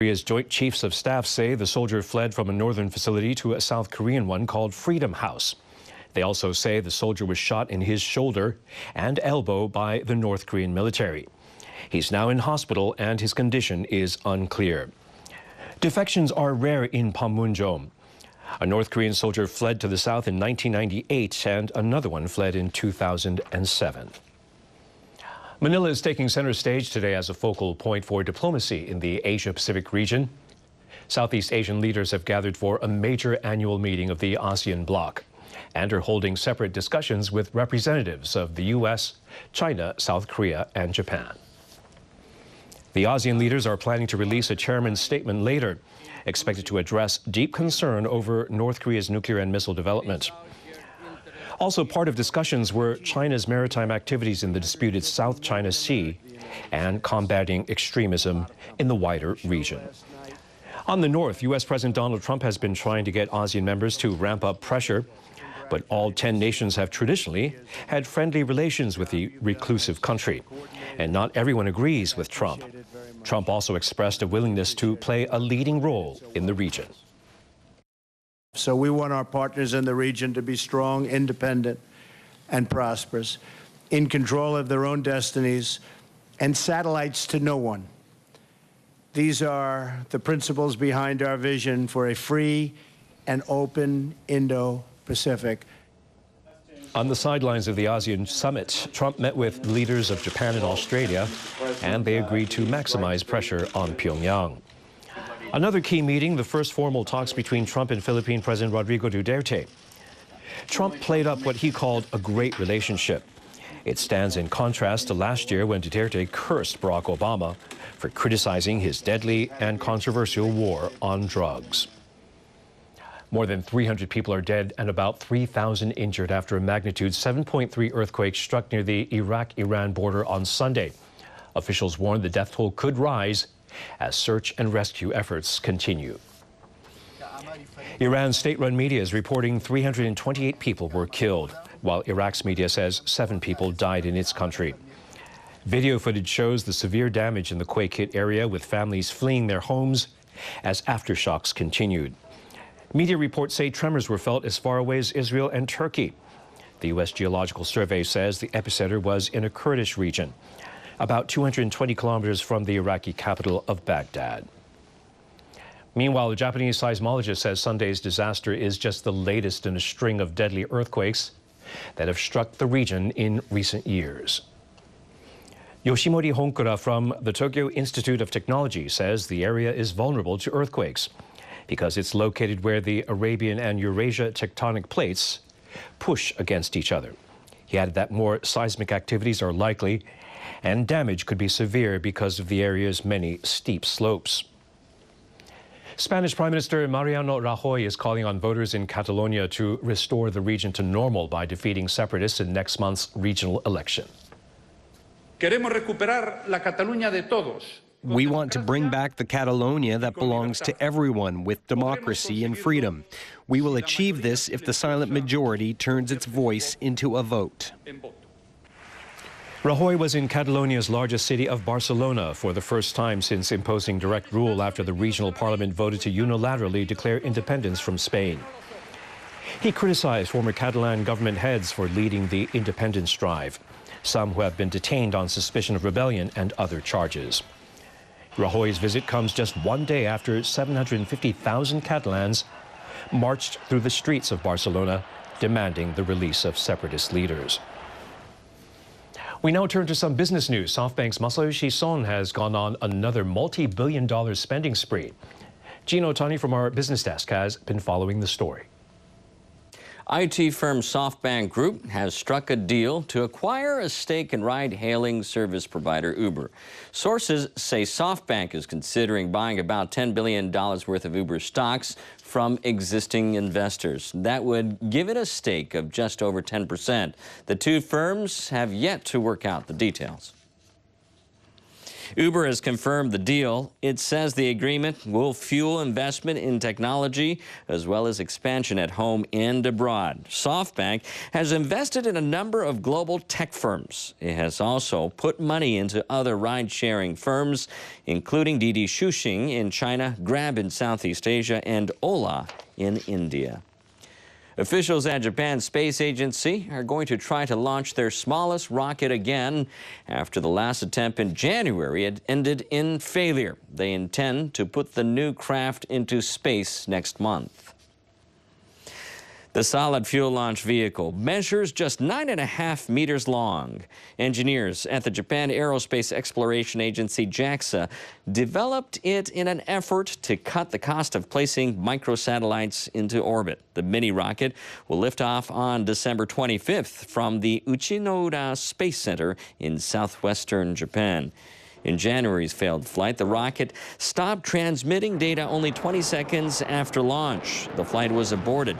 Korea's Joint Chiefs of Staff say the soldier fled from a northern facility to a South Korean one called Freedom House. They also say the soldier was shot in his shoulder and elbow by the North Korean military. He's now in hospital and his condition is unclear. Defections are rare in Panmunjom. A North Korean soldier fled to the south in 1998 and another one fled in 2007. Manila is taking center stage today as a focal point for diplomacy in the Asia-Pacific region. Southeast Asian leaders have gathered for a major annual meeting of the ASEAN bloc and are holding separate discussions with representatives of the U.S., China, South Korea, and Japan. The ASEAN leaders are planning to release a chairman's statement later, expected to address deep concern over North Korea's nuclear and missile development. Also part of discussions were China's maritime activities in the disputed South China Sea and combating extremism in the wider region. On the north, U.S. President Donald Trump has been trying to get ASEAN members to ramp up pressure, but all 10 nations have traditionally had friendly relations with the reclusive country, and not everyone agrees with Trump. Trump also expressed a willingness to play a leading role in the region. So we want our partners in the region to be strong, independent, and prosperous, in control of their own destinies, and satellites to no one. These are the principles behind our vision for a free and open Indo-Pacific. On the sidelines of the ASEAN summit, Trump met with leaders of Japan and Australia, and they agreed to maximize pressure on Pyongyang. Another key meeting, the first formal talks between Trump and Philippine President Rodrigo Duterte. Trump played up what he called a great relationship. It stands in contrast to last year when Duterte cursed Barack Obama for criticizing his deadly and controversial war on drugs. More than 300 people are dead and about 3,000 injured after a magnitude 7.3 earthquake struck near the Iraq-Iran border on Sunday. Officials warned the death toll could rise as search and rescue efforts continue. Iran's state-run media is reporting 328 people were killed, while Iraq's media says 7 people died in its country. Video footage shows the severe damage in the quake-hit area, with families fleeing their homes as aftershocks continued. Media reports say tremors were felt as far away as Israel and Turkey. The U.S. Geological Survey says the epicenter was in a Kurdish region, about 220 kilometers from the Iraqi capital of Baghdad. Meanwhile, the Japanese seismologist says Sunday's disaster is just the latest in a string of deadly earthquakes that have struck the region in recent years. Yoshimori Honkura from the Tokyo Institute of Technology says the area is vulnerable to earthquakes because it's located where the Arabian and Eurasia tectonic plates push against each other. He added that more seismic activities are likely and damage could be severe because of the area's many steep slopes. Spanish Prime Minister Mariano Rajoy is calling on voters in Catalonia to restore the region to normal by defeating separatists in next month's regional election. Queremos recuperar la Cataluña de todos. We want to bring back the Catalonia that belongs to everyone with democracy and freedom. We will achieve this if the silent majority turns its voice into a vote. Rajoy was in Catalonia's largest city of Barcelona for the first time since imposing direct rule after the regional parliament voted to unilaterally declare independence from Spain. He criticized former Catalan government heads for leading the independence drive, some who have been detained on suspicion of rebellion and other charges. Rajoy's visit comes just one day after 750,000 Catalans marched through the streets of Barcelona demanding the release of separatist leaders. We now turn to some business news. SoftBank's Masayoshi Son has gone on another multi-billion-dollar spending spree. Gino Tani from our business desk has been following the story. IT firm SoftBank Group has struck a deal to acquire a stake in ride-hailing service provider Uber. Sources say SoftBank is considering buying about $10 billion worth of Uber stocks from existing investors. That would give it a stake of just over 10%. The two firms have yet to work out the details. Uber has confirmed the deal. It says the agreement will fuel investment in technology as well as expansion at home and abroad. SoftBank has invested in a number of global tech firms. It has also put money into other ride-sharing firms, including Didi Chuxing in China, Grab in Southeast Asia, and Ola in India. Officials at Japan's space agency are going to try to launch their smallest rocket again after the last attempt in January had ended in failure. They intend to put the new craft into space next month. The solid fuel launch vehicle measures just 9.5 meters long. Engineers at the Japan Aerospace Exploration Agency, JAXA, developed it in an effort to cut the cost of placing microsatellites into orbit. The mini rocket will lift off on December 25th from the Uchinoura Space Center in southwestern Japan. In January's failed flight, the rocket stopped transmitting data only 20 seconds after launch. The flight was aborted.